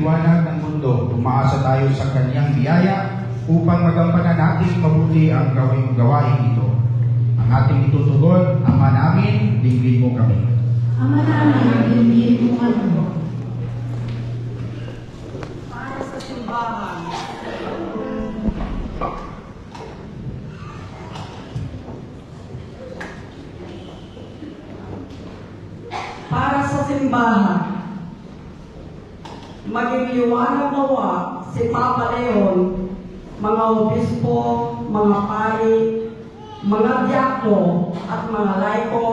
liwanag ng mundo, umaasa tayo sa kanyang biyaya upang magampanan natin mabuti ang gawain ito. Ang ating itutugon, Ama namin, dinggin mo kami. Ama namin, dinggin mo kami. Para sa simbahan. Para sa simbahan, maging liwanag nawa si Papa Leon, mga obispo, mga pari, mga diakno at mga laiko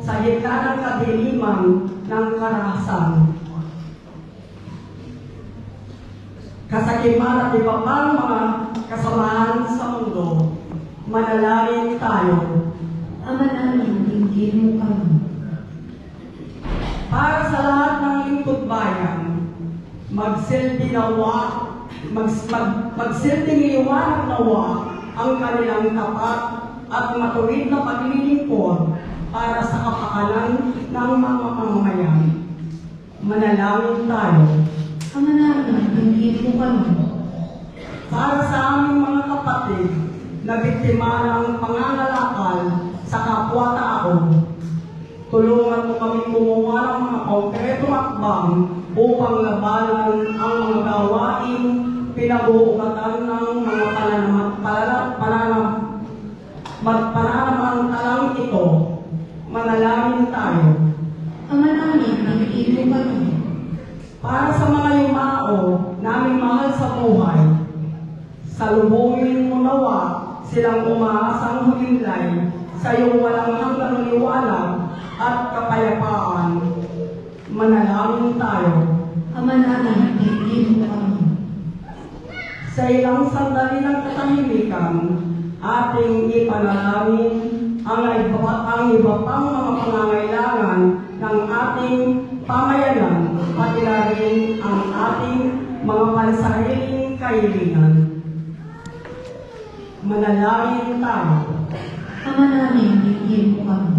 sa gitna ng kadiliman ng karahasan. Kasakiman at iba pang mga kasamahan sa mundo, manalangin tayo. Ama namin, dinggin mo kami. Para sa lahat ng lingkod bayan, magsilbi nawa, magsilbing liwanag nawa ang kanilang tapat at matuwid na paglilingkod para sa kapakanan ng mga mamamayan. Manalangin tayo. Ama namin, dinggin mo kami. Para sa aming mga kapatid na biktima ng pangangalakal sa kapwa-tao, tulungan mo kami gumawa ng mga konkretong akbang upang labanan ang mga gawain pinabuukatan ng mga pananamantalang ito. Manalangin tayo. Ama namin, dinggin mo kami. Para sa mga yumao naming mahal sa buhay, salubungin mo nawa silang umaasang humimlay sa iyong walang hanggang liwanag at kapayapaan. Manalangin tayo. Ama namin, dinggin mo kami. Sa ilang sandali ng katahimikan, ating ipanalangin ang iba pang mga pangangailangan ng ating pamayanan, pati na rin ang ating mga pansariling kahilingan. Manalangin tayo. Ama namin, dinggin mo kami.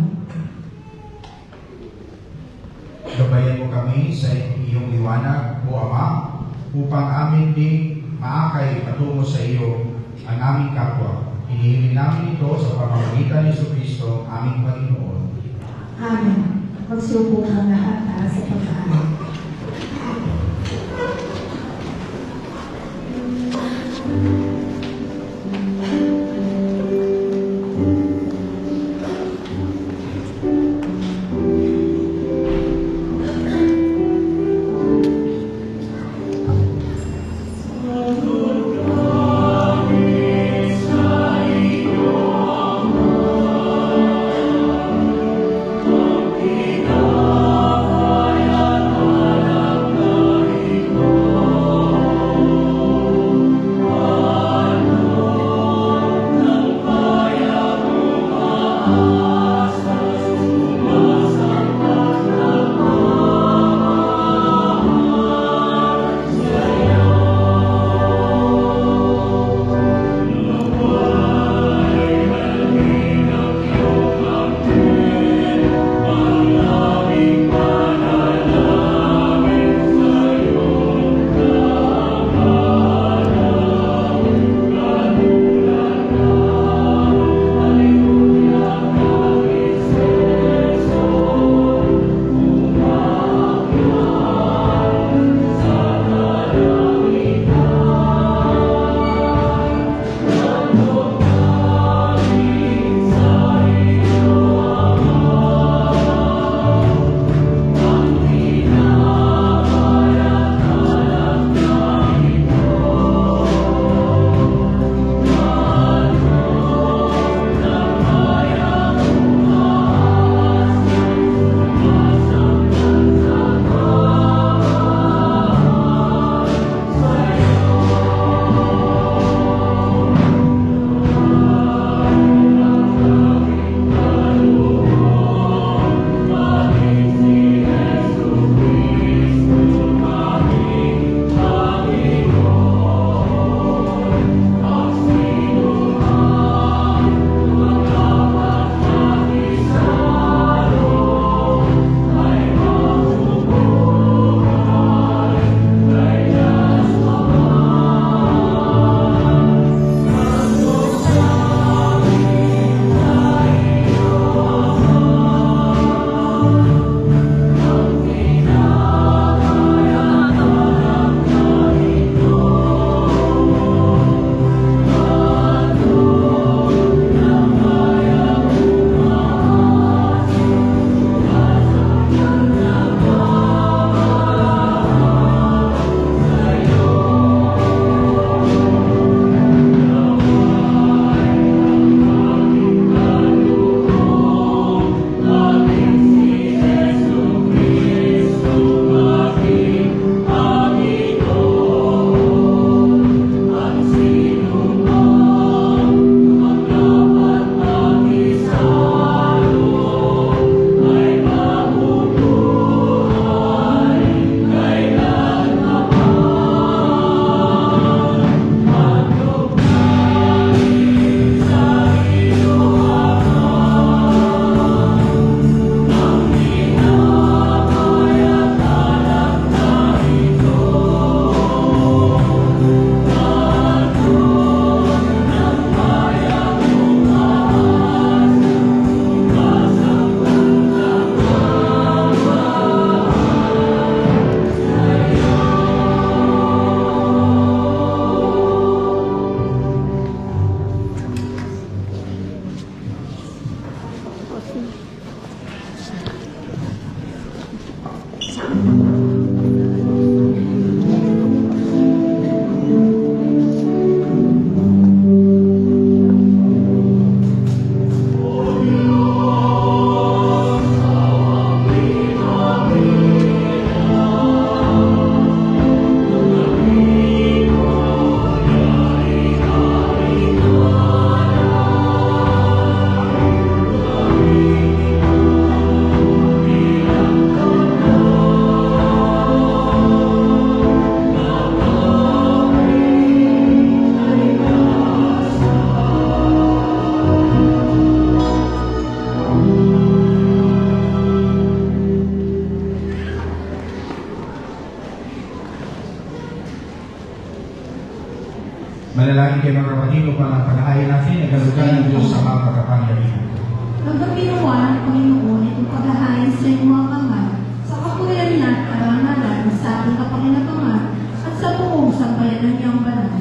Gabayan mo kami sa iyong liwanag, O Ama, upang amin ding maakay patungo sa iyo ang aming kapwa. Hinihiling namin ito sa pamamagitan ni Jesucristo, aming Panginoon. Amen. Magsubok ang lahat para sa pag-aaral. Kita Manalangin kayo mga kapatid upang ang paghahain natin ay galugan ng Diyos sa mga pagkapangyarihan. Nagpapinawa ng Panginoon itong paghahain sa iyong mga kamay, sa kapurihan niya at karangalan sa ating kapanginabangan at sa buong sambayan ng iyong banal.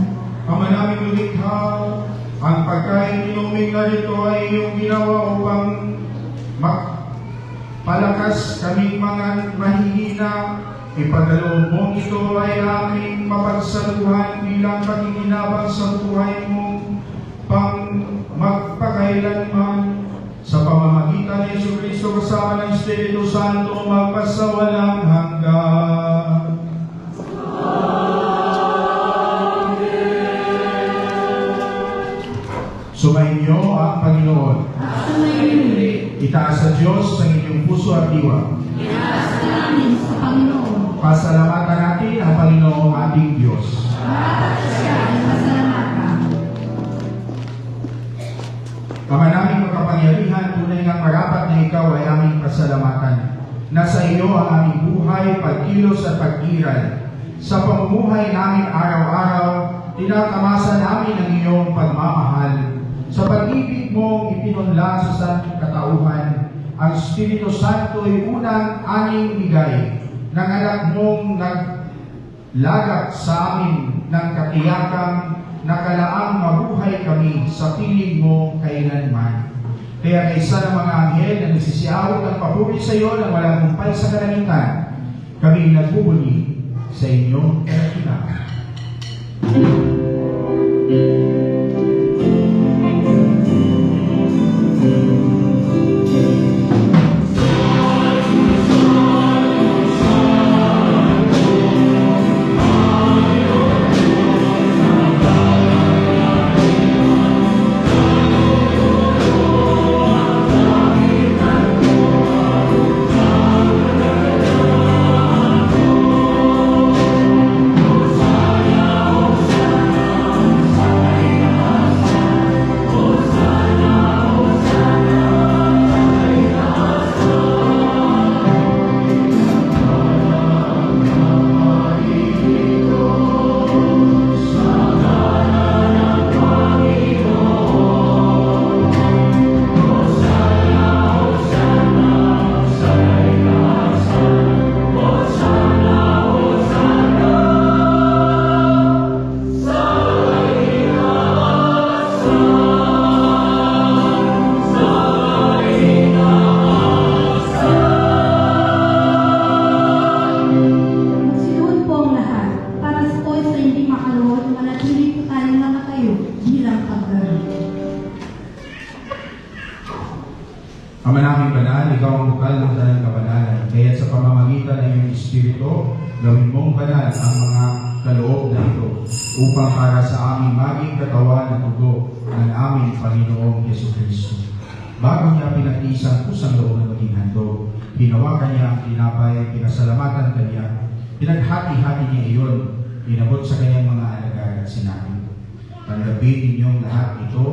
Ama naming lumikha, ang pagkain inuming na rito ay iyong ginawa upang palakas kaming mga mahihina. Ipadaloob mong ito ay aming mapagsaluhan bilang pakikinabang sa buhay mo pang magpakailanman. Sa pamamagitan ni Yesu Cristo kasama ng Espiritu Santo magpasawalang hanggan. Sumainyo ang Panginoon. Itaas sa Diyos ang inyong puso at diwa. Itaas namin sa Panginoon. Pasalamatan natin ang Panginoong ating Diyos. Marapat siya ay pasalamatan. Ama naming makapangyarihan, tunay nga marapat na ikaw ay aming pasalamatan. Nasa iyo ang aming buhay, pagkilos at pagkiral. Sa pamumuhay namin araw-araw, tinatamasa namin ang iyong pagmamahal. Sa pag-ibig mong ipinunla sa santing katauhan, ang Espiritu Santo ay unang aming bigay ng anak mong naglagak sa amin ng katiyakang nakalaang mabuhay kami sa piling mo kailanman. Kaya kaysa ng mga anghel na nagsisiawit ang papuri sa iyo na walang humpay sa kalangitan, kami nagbubuli sa inyong kinakilangan. Ama naming banal, ikaw ang bukal ng tanang kabanalan. Kaya sa pamamagitan ng iyong Espiritu, gawin mong banal ang mga kaloob na ito upang para sa aming maging katawan at dugo ng aming Panginoong Yesu Cristo. Bago niya pinatiis ang pusang loob na maging handog, hinawakan niya ang tinapay, pinasalamatan kanya, pinaghati-hati niya iyon, inabot sa kanyang mga alagad at sinabi, "Tanggapin ninyong lahat ito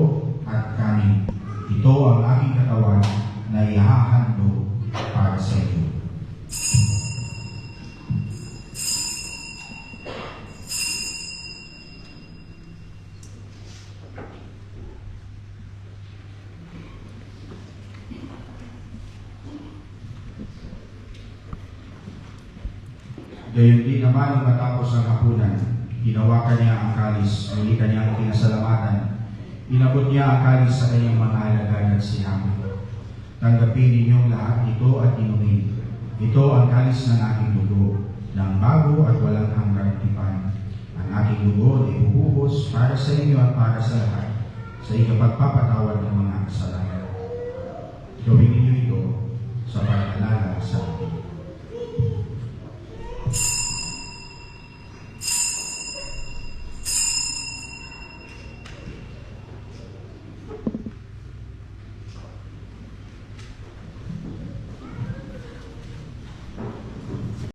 at kanin. Ito ang aking katawan na ihahandog para sa iyo." Gayon din naman nung matapos ang hapunan, hinawakan niya ang kalis, muli kanyang pinasalamatan. Inabot niya ang kalis sa kanyang mga alagad at sinabi, "Tanggapin ninyong lahat ito at inumin. Ito ang kalis ng aking dugo, ng bago at walang hanggang tipan. Ang aking dugo ay ibubuhos para sa inyo at para sa lahat, sa ikapagpapatawad ng mga kasalanan. Gawin